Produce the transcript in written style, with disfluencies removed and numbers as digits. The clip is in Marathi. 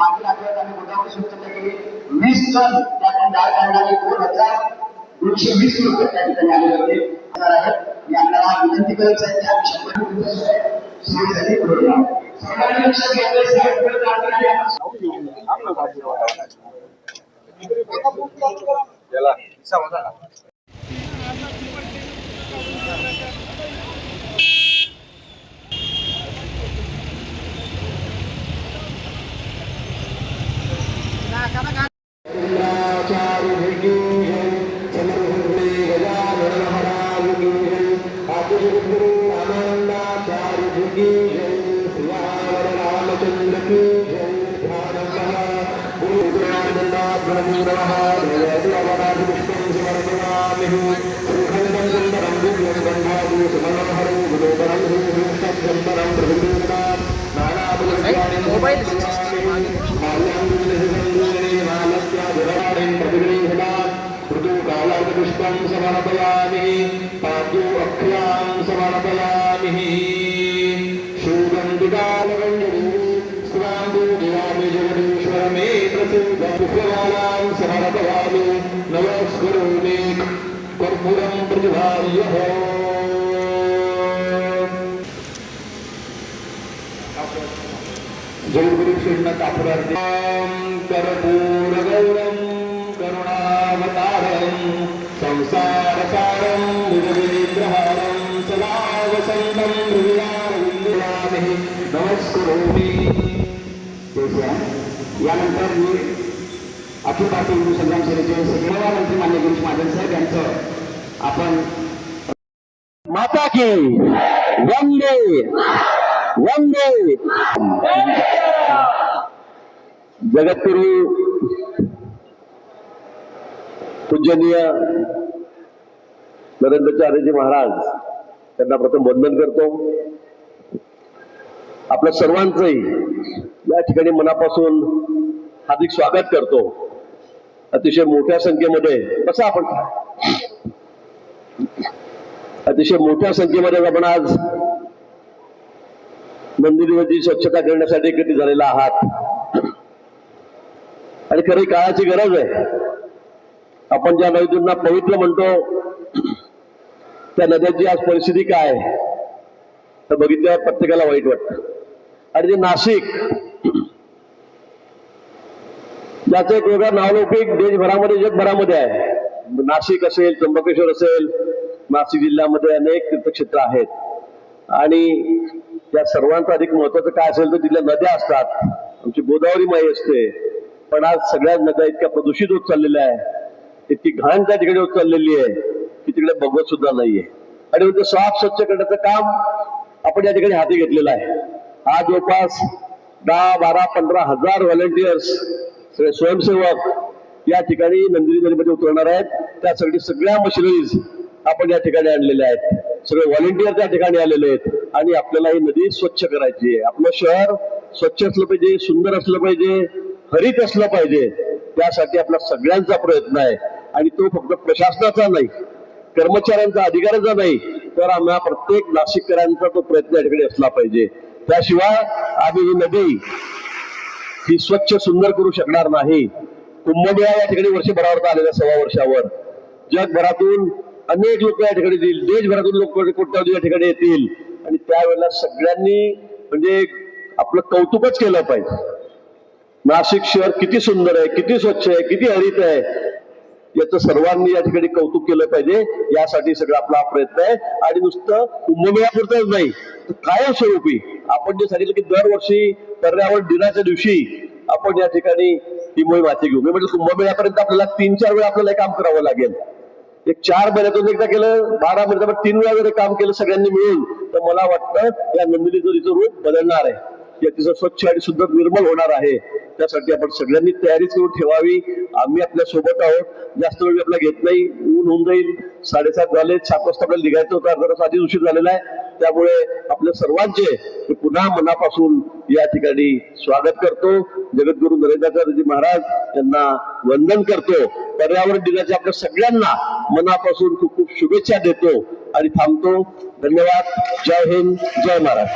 मागील आठवड्यात आम्ही गोदावरी सूचना केली 20 टन त्यातून डाळ काढणारे 2220 रुपये त्या ठिकाणी आले होते. मी आपल्याला विनंती करत आहे की आम्ही 100 सुविधांनी करूया. सर्वांनी लक्षात घेतले साहेब याला हिसाब होता ना. पुष्पं समर्पयामि पादो अक्षयां समर्पयामि सुगन्धिकालवण्यं स्वांगो दिवामि जगदीश्वर मे प्रसिद्ध पुष्पमालां समर्पयामि नमस्करोमि कर्पूरं प्रतिभार्यः. जयगुरु श्रीनाथ अपराधं कर्पूरगौरं करुणावतारं संसारसारं निजविग्रहारं सदा वसन्तं हृदयारविन्दामि नमस्करोमि. यानंतर मी अखिल भारतीय हिंदू संग्राम सेनेचे सगळ्या मंत्री मान्य गिरीश महाजन साहेब यांचं आपण माता की वंदे वंदे. जगद्गुरु पूजनीय नरेंद्राचार्यजी महाराज त्यांना प्रथम वंदन करतो. आपल्या सर्वांचंही या ठिकाणी मनापासून हार्दिक स्वागत करतो. अतिशय मोठ्या संख्येमध्ये बसा आपण अतिशय मोठ्या संख्येमध्ये आपण आज मंदिराची स्वच्छता करण्यासाठी एकत्रित झालेला आहात आणि खरी काळाची गरज आहे. आपण ज्या नदींना पवित्र म्हणतो त्या नद्यांची आज परिस्थिती काय तर बघितल्यावर प्रत्येकाला वाईट वाटतं. आणि ते नाशिक ज्याचं एक वेगळा नावलौकिक देशभरामध्ये जगभरामध्ये आहे. नाशिक असेल, त्र्यंबकेश्वर असेल, नाशिक जिल्ह्यामध्ये अनेक तीर्थक्षेत्र आहेत आणि त्या सर्वांचं अधिक महत्वाचं काय असेल तर तिथल्या नद्या असतात. आमची गोदावरी माई असते, पण आज सगळ्या नद्या इतक्या प्रदूषित होत चाललेल्या आहे, इतकी घाण त्या ठिकाणी होत चाललेली आहे की तिकडे बघवत सुद्धा नाहीये. आणि म्हणजे साफ स्वच्छ करण्याचं काम आपण या ठिकाणी हाती घेतलेलं आहे. आज जवळपास 10-12-15 हजार व्हॉलेंटियर्स सगळे स्वयंसेवक या ठिकाणी नंदिनी नदीमध्ये उतरणार आहेत. त्यासाठी सगळ्या मशिनरीज आपण या ठिकाणी आणलेल्या आहेत. सगळे व्हॉलेंटियर त्या ठिकाणी आलेले आहेत आणि आपल्याला ही नदी स्वच्छ करायची आहे. आपलं शहर स्वच्छ असलं पाहिजे, सुंदर असलं पाहिजे, हरित असलं पाहिजे. त्यासाठी आपला सगळ्यांचा प्रयत्न आहे आणि तो फक्त प्रशासनाचा नाही, कर्मचाऱ्यांचा, अधिकाऱ्यांचा नाही, तर आम्हा प्रत्येक नाशिककरांचा तो प्रयत्न या ठिकाणी असला पाहिजे. त्याशिवाय आम्ही ही नदी ही स्वच्छ सुंदर करू शकणार नाही. कुंभमेळा या ठिकाणी वर्षभरावर आलेल्या 6 वर्षावर जगभरातून अनेक लोक या ठिकाणी येतील, देशभरातून लोक कोट्यावधी या ठिकाणी येतील आणि त्यावेळेला सगळ्यांनी म्हणजे आपलं कौतुकच केलं पाहिजे. नाशिक शहर किती सुंदर आहे, किती स्वच्छ आहे, किती हरित आहे, याचं सर्वांनी या ठिकाणी कौतुक केलं पाहिजे. यासाठी सगळा आपला प्रयत्न आहे. आणि नुसतं कुंभमेळ्यापुरतच नाही तर कायमस्वरूपी आपण जे सांगितलं की दरवर्षी पर्यावरण दिनाच्या दिवशी आपण या ठिकाणी ही मोहीम हाती घेऊ. मी म्हटलं कुंभमेळ्यापर्यंत आपल्याला 3-4 वेळा आपल्याला काम करावं लागेल. एक 4 महिन्यातून एकदा केलं, 12 महिन्यात 3 वेळा जर काम केलं सगळ्यांनी मिळून तर मला वाटतं या नंदिनी नदीचं रूप बदलणार आहे, या तिचं स्वच्छ आणि शुद्ध निर्मल होणार आहे. त्यासाठी आपण सगळ्यांनी तयारी करून ठेवावी. आम्ही आपल्या सोबत आहोत. जास्त वेळ आपला घेत नाही, ऊन होऊन जाईल. 7:30 झाले, 7 वाजता आपल्याला निघायचं होतं, जरा आधी उशीर झालेला आहे. त्यामुळे आपल्या सर्वांचे पुन्हा मनापासून या ठिकाणी स्वागत करतो. जगद्गुरु नरेंद्राचार्यजी महाराज यांना वंदन करतो. पर्यावरण दिनाच्या आपल्या सगळ्यांना मनापासून खूप खूप शुभेच्छा देतो आणि थांबतो. धन्यवाद. जय हिंद, जय महाराज.